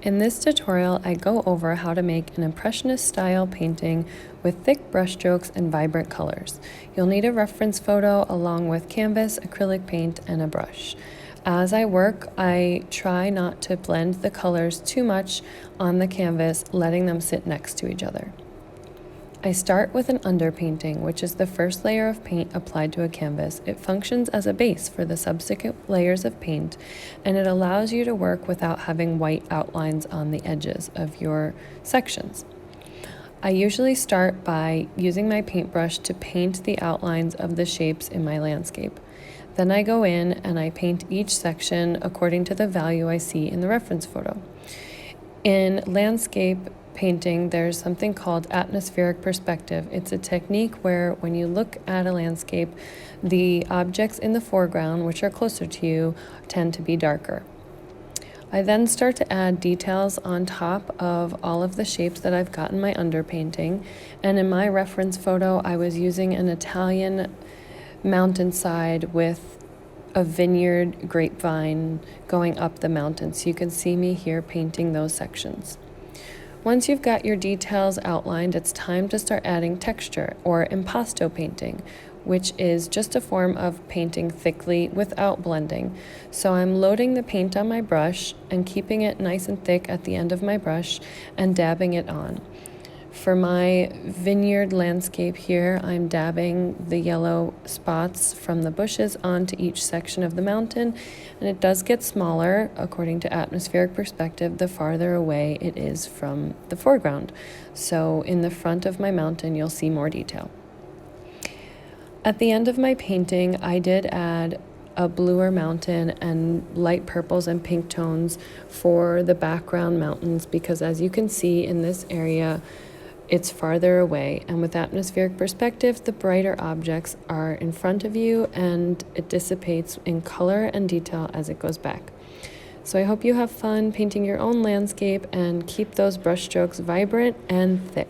In this tutorial, I go over how to make an Impressionist style painting with thick brushstrokes and vibrant colors. You'll need a reference photo along with canvas, acrylic paint, and a brush. As I work, I try not to blend the colors too much on the canvas, letting them sit next to each other. I start with an underpainting, which is the first layer of paint applied to a canvas. It functions as a base for the subsequent layers of paint, and it allows you to work without having white outlines on the edges of your sections. I usually start by using my paintbrush to paint the outlines of the shapes in my landscape. Then I go in and I paint each section according to the value I see in the reference photo. In landscape painting, there's something called atmospheric perspective. It's a technique where when you look at a landscape, the objects in the foreground, which are closer to you, tend to be darker. I then start to add details on top of all of the shapes that I've got in my underpainting. And in my reference photo, I was using an Italian mountainside with a vineyard grapevine going up the mountain. So you can see me here painting those sections. Once you've got your details outlined, it's time to start adding texture, or impasto painting, which is just a form of painting thickly without blending. So I'm loading the paint on my brush and keeping it nice and thick at the end of my brush and dabbing it on. For my vineyard landscape here, I'm dabbing the yellow spots from the bushes onto each section of the mountain, and it does get smaller according to atmospheric perspective the farther away it is from the foreground. So in the front of my mountain, you'll see more detail. At the end of my painting, I did add a bluer mountain and light purples and pink tones for the background mountains, because as you can see in this area, it's farther away, and with atmospheric perspective, the brighter objects are in front of you and it dissipates in color and detail as it goes back. So I hope you have fun painting your own landscape and keep those brush strokes vibrant and thick.